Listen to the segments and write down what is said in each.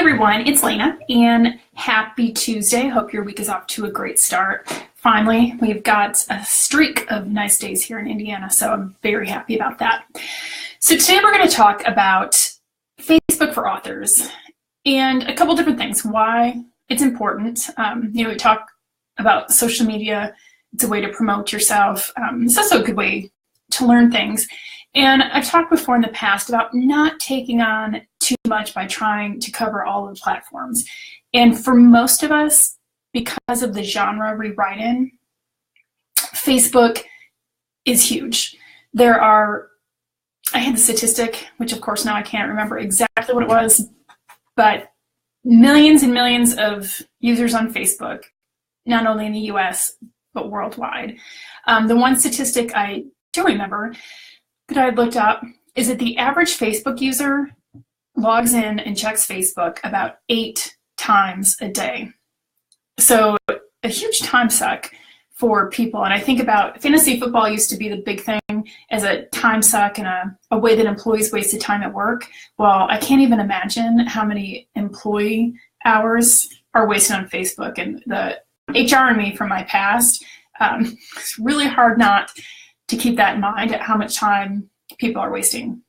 everyone, it's Lena, and happy Tuesday. Hope your week is off to a great start. Finally, we've got a streak of nice days here in Indiana, so I'm very happy about that. So today we're going to talk about Facebook for authors and a couple different things, why it's important. We talk about social media. It's a way to promote yourself. It's also a good way to learn things. And I've talked before in the past about not taking on too much by trying to cover all of the platforms. And for most of us, because of the genre we write in, Facebook is huge. I had the statistic, which of course now I can't remember exactly what it was, but millions and millions of users on Facebook, not only in the US, but worldwide. The one statistic I do remember that I had looked up is that the average Facebook user logs in and checks Facebook about 8 times a day. So a huge time suck for people. And I think about fantasy football used to be the big thing as a time suck and a way that employees wasted time at work. Well, I can't even imagine how many employee hours are wasted on Facebook. And the HR in me from my past, it's really hard not to keep that in mind at how much time people are wasting.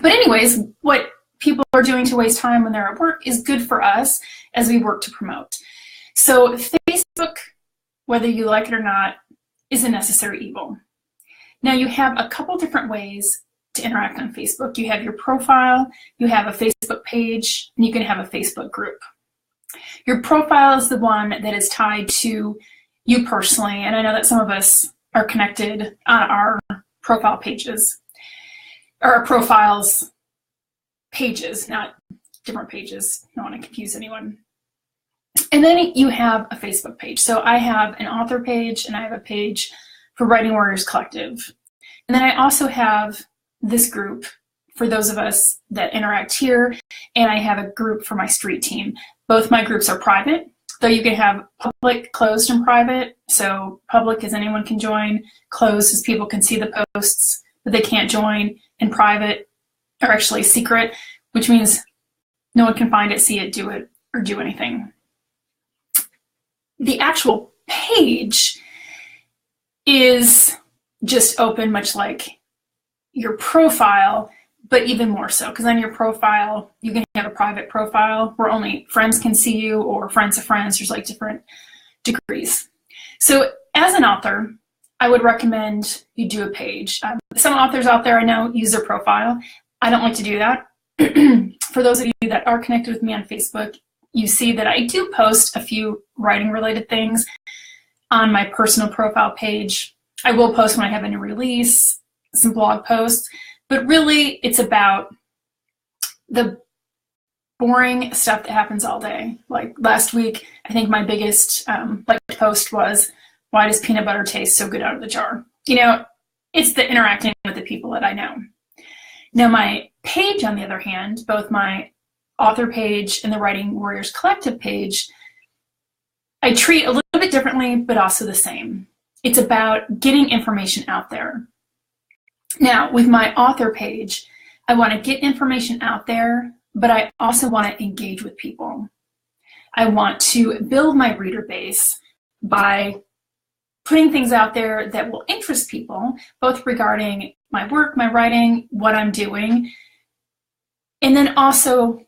But anyways, what people are doing to waste time when they're at work is good for us as we work to promote. So Facebook, whether you like it or not, is a necessary evil. Now you have a couple different ways to interact on Facebook. You have your profile, you have a Facebook page, and you can have a Facebook group. Your profile is the one that is tied to you personally, and I know that some of us are connected on our profile pages, or our profiles pages, not different pages. I don't want to confuse anyone. And then you have a Facebook page. So I have an author page and I have a page for Writing Warriors Collective. And then I also have this group for those of us that interact here, and I have a group for my street team. Both my groups are private, though you can have public, closed, and private. So public is anyone can join, closed is people can see the posts, but they can't join, and private are actually secret, which means no one can find it, see it, do it, or do anything. The actual page is just open, much like your profile, but even more so, because on your profile, you can have a private profile where only friends can see you, or friends of friends. There's like different degrees. So as an author, I would recommend you do a page. Some authors out there I know use their profile. I don't like to do that. For those of you that are connected with me on Facebook, you see that I do post a few writing related things on my personal profile page. I will post when I have a new release, some blog posts, but really it's about the boring stuff that happens all day. Like last week, I think my biggest post was, why does peanut butter taste so good out of the jar? It's the interacting with the people that I know. Now my page, on the other hand, both my author page and the Writing Warriors Collective page, I treat a little bit differently, but also the same. It's about getting information out there. Now, with my author page, I want to get information out there, but I also want to engage with people. I want to build my reader base by putting things out there that will interest people, both regarding my work, my writing, what I'm doing, and then also,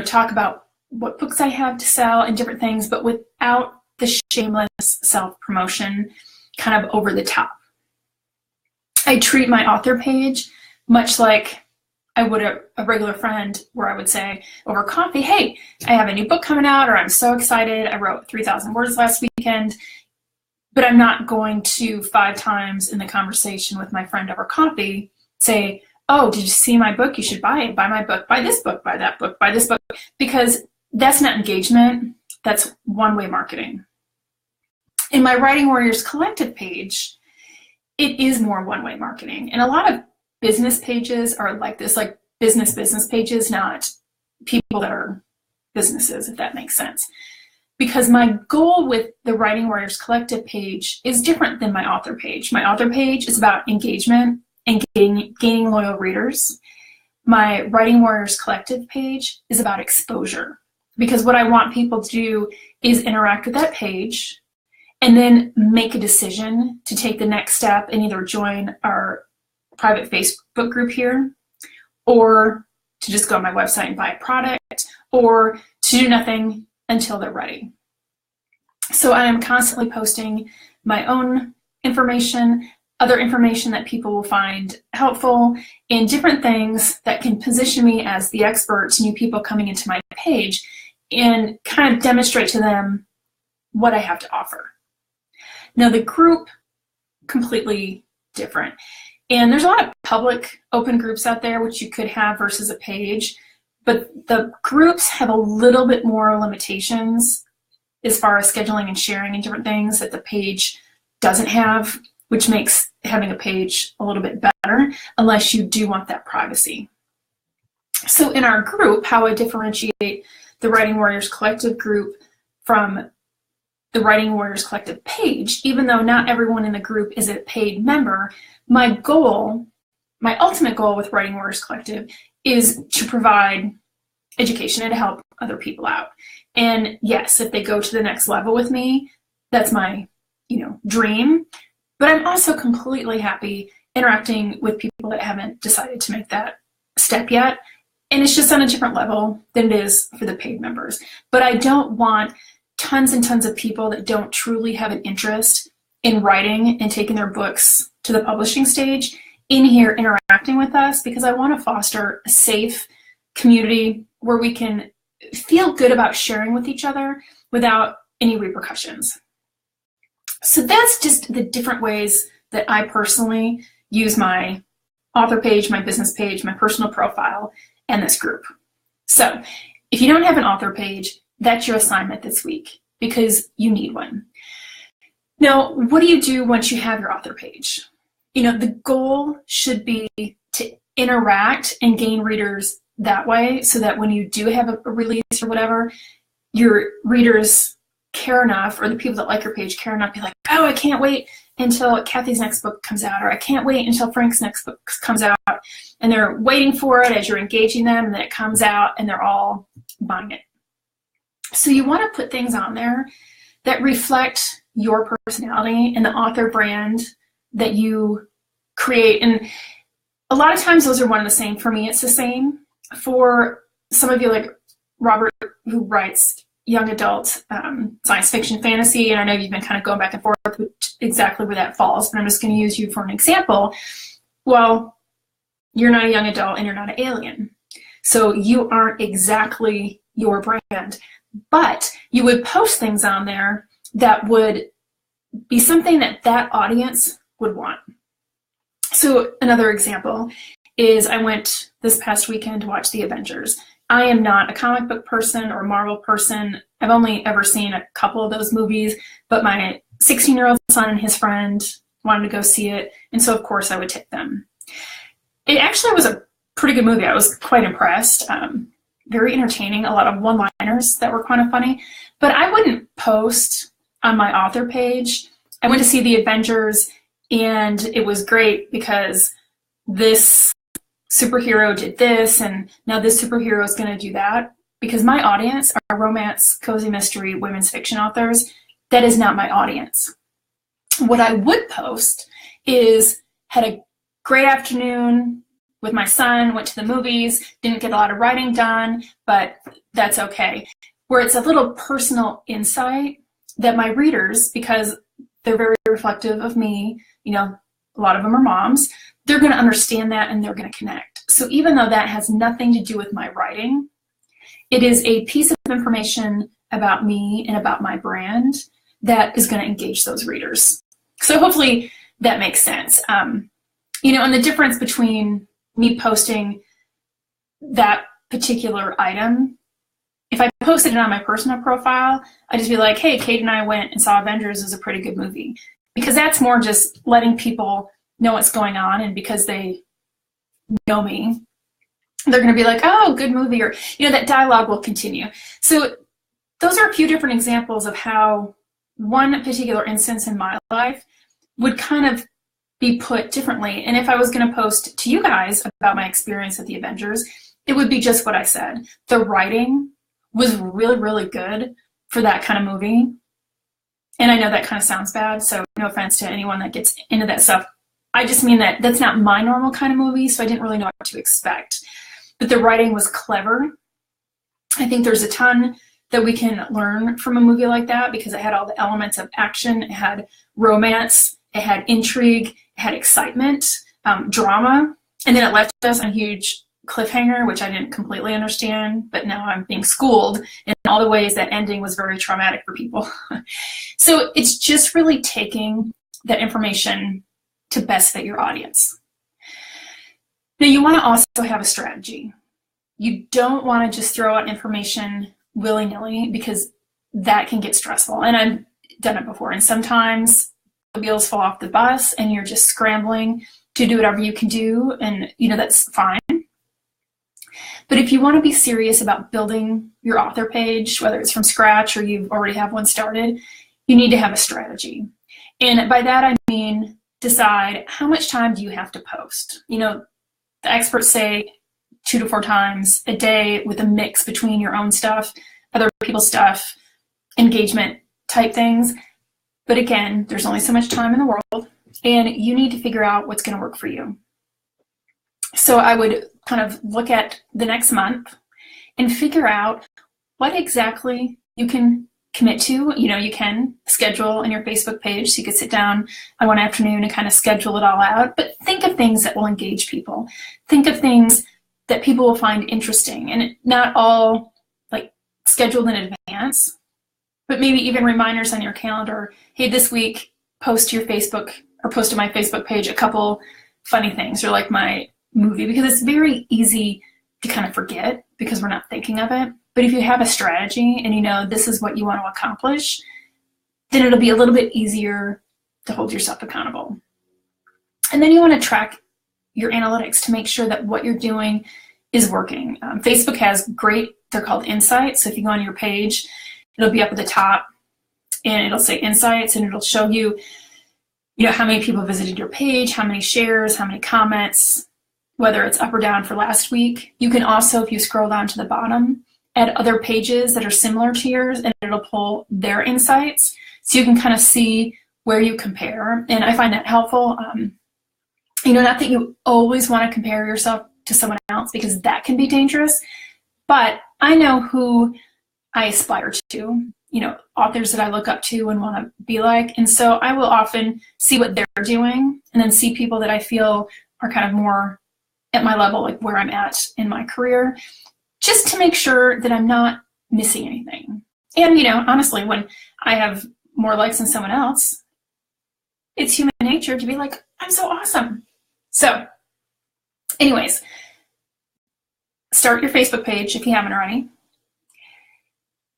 talk about what books I have to sell and different things, but without the shameless self-promotion kind of over the top. I treat my author page much like I would a regular friend, where I would say over coffee, hey, I have a new book coming out, or I'm so excited, I wrote 3,000 words last weekend, but I'm not going to 5 times in the conversation with my friend over coffee say, oh, did you see my book? You should buy it. Buy my book. Buy this book. Buy that book. Buy this book. Because that's not engagement. That's one-way marketing. In my Writing Warriors Collective page, it is more one-way marketing. And a lot of business pages are like this, like business pages, not people that are businesses, if that makes sense. Because my goal with the Writing Warriors Collective page is different than my author page. My author page is about engagement and gaining loyal readers. my Writing Warriors Collective page is about exposure, because what I want people to do is interact with that page and then make a decision to take the next step and either join our private Facebook group here, or to just go on my website and buy a product, or to do nothing until they're ready. So I am constantly posting my own information, other information that people will find helpful, and different things that can position me as the expert to new people coming into my page and kind of demonstrate to them what I have to offer. Now the group, completely different. And there's a lot of public open groups out there, which you could have versus a page, but the groups have a little bit more limitations as far as scheduling and sharing and different things that the page doesn't have, which makes having a page a little bit better unless you do want that privacy. So in our group, how I differentiate the Writing Warriors Collective group from the Writing Warriors Collective page, even though not everyone in the group is a paid member, my goal, my ultimate goal with Writing Warriors Collective is to provide education and to help other people out. And yes, if they go to the next level with me, that's my, dream. But I'm also completely happy interacting with people that haven't decided to make that step yet. And it's just on a different level than it is for the paid members. But I don't want tons and tons of people that don't truly have an interest in writing and taking their books to the publishing stage in here interacting with us, because I want to foster a safe community where we can feel good about sharing with each other without any repercussions. So that's just the different ways that I personally use my author page, my business page, my personal profile, and this group. So if you don't have an author page, that's your assignment this week, because you need one. Now, what do you do once you have your author page? The goal should be to interact and gain readers that way, so that when you do have a release or whatever, your readers care enough, or the people that like your page care enough, be like, oh, I can't wait until Kathy's next book comes out, or I can't wait until Frank's next book comes out. And they're waiting for it as you're engaging them, and then it comes out and they're all buying it. So you want to put things on there that reflect your personality and the author brand that you create. And a lot of times those are one and the same. For me, it's the same. For some of you, like Robert, who writes young adult science fiction fantasy, and I know you've been kind of going back and forth with exactly where that falls, but I'm just going to use you for an example. Well, you're not a young adult and you're not an alien. So you aren't exactly your brand, but you would post things on there that would be something that that audience would want. So another example is I went this past weekend to watch The Avengers. I am not a comic book person or Marvel person. I've only ever seen a couple of those movies, but my 16-year-old son and his friend wanted to go see it, and so of course I would take them. It actually was a pretty good movie. I was quite impressed. Very entertaining, a lot of one-liners that were kind of funny, but I wouldn't post on my author page, I went to see The Avengers and it was great because this superhero did this and now this superhero is going to do that, because my audience are romance, cozy mystery, women's fiction authors. That is not my audience. What I would post is, had a great afternoon with my son, went to the movies, didn't get a lot of writing done, but that's okay. Where it's a little personal insight that my readers, because they're very reflective of me, a lot of them are moms, they're going to understand that and they're going to connect. So even though that has nothing to do with my writing, it is a piece of information about me and about my brand that is going to engage those readers. So hopefully that makes sense. And the difference between me posting that particular item, if I posted it on my personal profile, I'd just be like, hey, Kate and I went and saw Avengers. It was a pretty good movie. Because that's more just letting people know what's going on, and because they know me, they're going to be like, oh, good movie, or, that dialogue will continue. So those are a few different examples of how one particular instance in my life would kind of be put differently. And if I was going to post to you guys about my experience with the Avengers, it would be just what I said. The writing was really, really good for that kind of movie. And I know that kind of sounds bad, so no offense to anyone that gets into that stuff. I just mean that that's not my normal kind of movie, so I didn't really know what to expect. But the writing was clever. I think there's a ton that we can learn from a movie like that because it had all the elements of action, it had romance, it had intrigue, it had excitement, drama, and then it left us on a huge cliffhanger, which I didn't completely understand, but now I'm being schooled in all the ways that ending was very traumatic for people. So it's just really taking that information to best fit your audience. Now you want to also have a strategy. You don't want to just throw out information willy-nilly because that can get stressful. And I've done it before. And sometimes the wheels fall off the bus and you're just scrambling to do whatever you can do. And that's fine. But if you want to be serious about building your author page, whether it's from scratch or you already have one started, you need to have a strategy. And by that, I mean, decide how much time do you have to post. The experts say 2 to 4 times a day with a mix between your own stuff, other people's stuff, engagement type things. But again, there's only so much time in the world and you need to figure out what's going to work for you. So I would kind of look at the next month and figure out what exactly you can commit to. You can schedule in your Facebook page, so you could sit down on one afternoon and kind of schedule it all out, but think of things that will engage people. Think of things that people will find interesting, and not all like scheduled in advance, but maybe even reminders on your calendar. Hey, this week, post to your Facebook or post to my Facebook page a couple funny things, or like my movie, because it's very easy to kind of forget because we're not thinking of it. But if you have a strategy and this is what you want to accomplish, then it'll be a little bit easier to hold yourself accountable. And then you want to track your analytics to make sure that what you're doing is working. Facebook has great, they're called insights. So if you go on your page, it'll be up at the top and it'll say insights, and it'll show you, how many people visited your page, how many shares, how many comments, whether it's up or down for last week. You can also, if you scroll down to the bottom, add other pages that are similar to yours, and it'll pull their insights. So you can kind of see where you compare. And I find that helpful. Not that you always want to compare yourself to someone else because that can be dangerous, but I know who I aspire to, authors that I look up to and want to be like. And so I will often see what they're doing and then see people that I feel are kind of more at my level, like where I'm at in my career, just to make sure that I'm not missing anything. And, honestly, when I have more likes than someone else, it's human nature to be like, I'm so awesome. So anyways, start your Facebook page if you haven't already.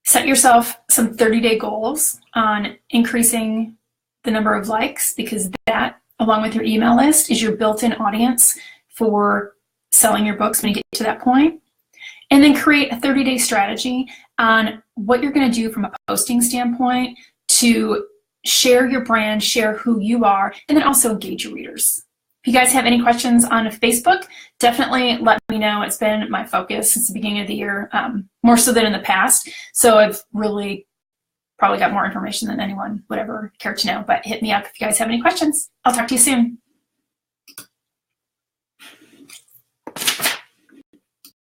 Set yourself some 30-day goals on increasing the number of likes, because that, along with your email list, is your built-in audience for selling your books when you get to that point. And then create a 30-day strategy on what you're going to do from a posting standpoint to share your brand, share who you are, and then also engage your readers. If you guys have any questions on Facebook, definitely let me know. It's been my focus since the beginning of the year, more so than in the past. So I've really probably got more information than anyone would ever care to know, but hit me up if you guys have any questions. I'll talk to you soon.